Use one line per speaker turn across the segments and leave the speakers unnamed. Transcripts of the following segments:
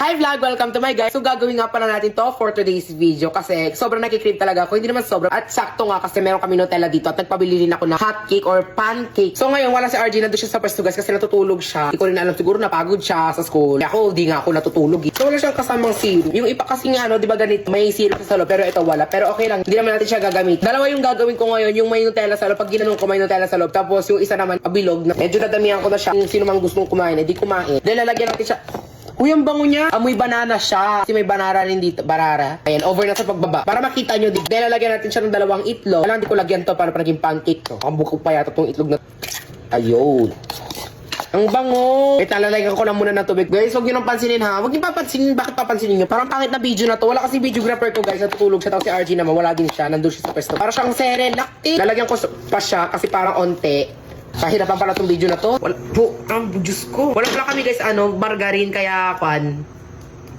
Hi vlog! Welcome to my guys. So gagawin nga pala natin to for today's video kasi sobrang nakikrib talaga ako. Hindi naman sobrang. At sakto nga kasi meron kami Nutella dito at nagpabili rin ako ng hot cake or pancake. So ngayon wala si RJ, nandun siya sa pwesto guys kasi natutulog siya. Hindi ko rin alam, siguro napagod siya sa school. Kaya ako, di nga ako natutulog. So wala siyang kasamang syrup. Yung iba kasi nga di ba ganito, may syrup sa loob pero ito wala. Pero okay lang, hindi naman natin siya gagamit. Dalawa yung gagawin ko ngayon, yung may Nutella sa loob. Pag ginanong ko may Nutella sa loob. Tapos yung isa naman, abilog na medyo nadamihan ko na siya. Yung sino mang gustong kumain, di kumain. Dahil lalagyan natin siya. Uy, ang bango niya. Amoy banana siya. Kasi may banana rin dito. Barara. Ayan, over na sa pagbaba. Para makita nyo, dahil lalagyan natin siya ng dalawang itlog. Alam, hindi ko lagyan to para naging pancake to. Ang bukog pa yata tong itlog na. Ayun. Ang bango. Wait, lalagyan ko lang muna ng tubig. Guys, huwag nyo nang pansinin ha. Huwag nyo papansinin. Bakit papansinin nyo? Parang pangit na video na to. Wala kasi videographer ko guys. Natutulog siya. Tapos si RG naman. Wala din siya. Nandun siya sa pwesto. Para siyang Cerelac. Lalagyan ko pa siya kasi parang onte. Kahirapan pala itong video na to. Wala, Diyos ko. Wala pala kami guys, margarine, kaya kwan.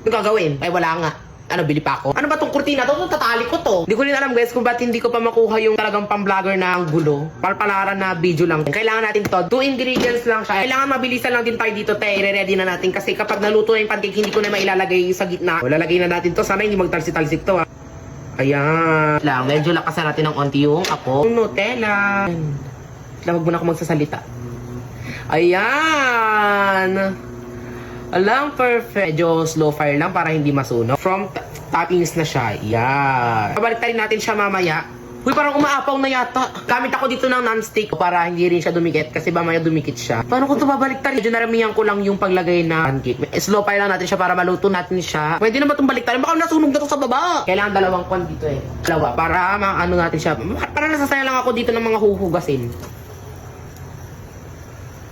Ano gagawin? Ay, wala nga. Bili pa ako? Ano ba tong kurtina to? Tatali ko to. Hindi ko rin alam guys kung ba't hindi ko pa makuha yung talagang pang-vlogger na ang gulo. Palpalaran na video lang. Kailangan natin to. 2 ingredients lang siya. Kailangan mabilisan lang din tayo dito. I-ready na natin. Kasi kapag naluto na yung pancake, hindi ko na mailalagay sa gitna. Lalagay na natin to. Sana hindi magtalsik-talsik to ha. Ayan. Lang, medyo lakasan natin ng onti yung ako. Nutella. Wag mo na ako magsasalita. Ayan. Alam, perfect. Medyo slow fire lang para hindi masunog. From toppings na siya. Ayan. Pabaliktarin natin siya mamaya. Uy, parang umaapaw na yata. Gamit ako dito ng non-stick para hindi rin siya dumikit. Kasi mamaya dumikit siya. Paano ko ito babaliktarin? Medyo naramihan ko lang yung paglagay na pancake. Slow fire lang natin siya para maluto natin siya. Pwede na ba itong baliktarin? Baka nasunog na ito sa baba. Kailangan dalawang kwan dito eh. Dalawa. Para maano natin siya. Para nasasaya lang ako dito ng mga huhugasin.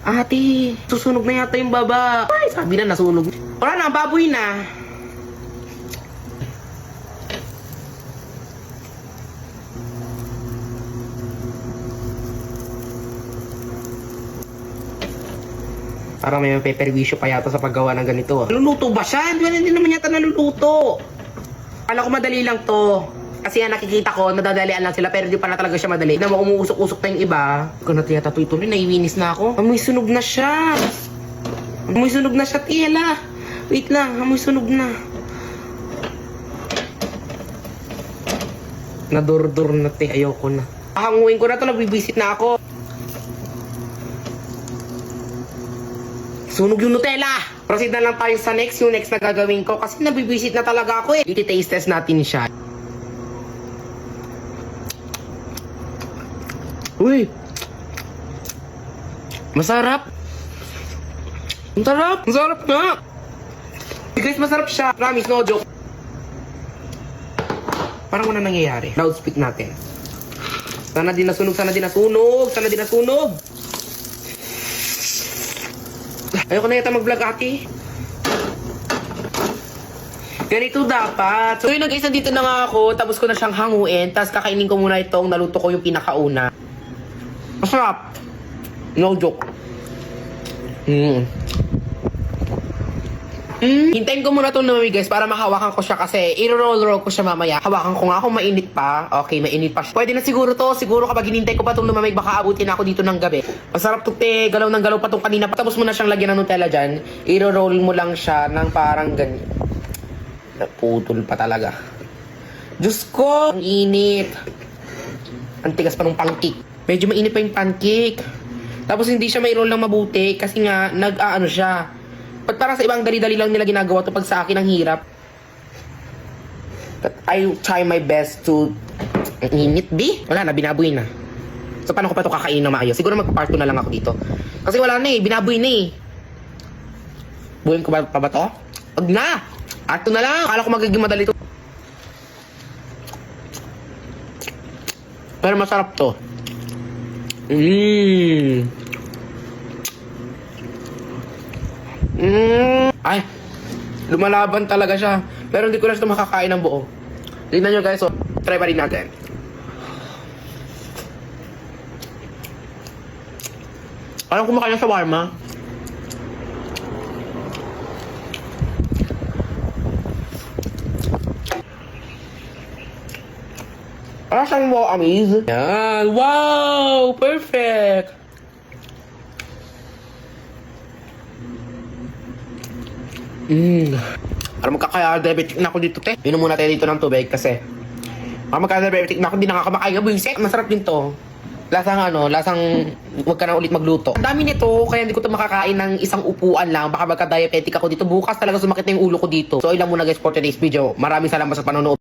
Ate, susunog na yata yung baba. Ay, sabi na nasunog. Wala na, baboy na. Parang may peperwisyo pa yata sa paggawa ng ganito. Naluluto ba siya? Hindi naman yata naluluto. Akala ko madali lang to. Kasi nga nakikita ko, nadadalian lang sila pero di pala talaga siya madali. Na mo umuusok-usok na yung iba. Kung natiyata ito rin, naiwinis na ako. Amoy sunog na siya. Amoy sunog na siya, tiyala. Wait lang, amoy sunog na. Nador-dor na te, ayoko na. Hanguin ko na to, nagbibisit na ako. Sunog yung Nutella! Proceed na lang tayo sa next, yung next na gagawin ko. Kasi nabibisit na talaga ako eh. Iti-taste test natin siya. Uy! Masarap! Ang sarap! Ang sarap nga! Guys, masarap siya. Promise, no joke. Parang wala nangyayari. Loudspeak natin. Sana din nasunog, sana din nasunog, sana din nasunog! Ayoko na yata mag-vlog ate. Ganito dapat. So yun guys, dito na nga ako. Tapos ko na siyang hanguin. Tapos kakainin ko muna itong naluto ko yung pinakauna. Masarap. No joke. Hintayin ko muna itong lumamig guys para mahawakan ko siya kasi i-roll ko siya mamaya. Hawakan ko nga kung mainit pa. Okay, mainit pa siya. Pwede na siguro to. Siguro kapag hinintay ko pa itong lumamig baka abutin ako dito ng gabi. Masarap to te. Galaw ng galaw pa itong kanina. Tapos mo na siyang lagyan ng Nutella dyan. I-roll mo lang siya ng parang ganyan. Naputol pa talaga. Diyos ko! Ang init. Ang tigas pa ng pancake. Medyo mainit pa yung pancake. Tapos hindi siya may roll ng mabuti kasi nga nag-aano siya. Pag para sa ibang dali-dali lang nila ginagawa to, pag sa akin ang hirap. But I try my best to... Ang init, B? Wala na, binaboy na. So paano ko pa ito kakainin na maayos? Siguro mag-part 2 na lang ako dito. Kasi wala na eh, binaboy na eh. Buhin ko pa ba to? Wag na! Part 2 na lang! Akala ko magiging madali to. Pero masarap to. Ay, lumalaban talaga siya. Pero hindi ko na siya makakain ng buo. Tignan nyo guys, so try pa rin natin. Parang kumakain sa shawarma. Parang siyang wow, amazing. Yan, wow, perfect. Para magkaka-diabetic na ako dito, te. Inom muna tayo dito ng tubig kasi magka-diabetic na ako, hindi nakakamakaya, buwisit. Masarap din to. Lasang wag ka na ulit magluto. Ang dami nito, kaya hindi ko to makakain ng isang upuan lang. Baka magka-diabetic ako dito. Bukas talaga sumakit na yung ulo ko dito. So, ilang muna guys for today's video. Maraming salamat sa panonood.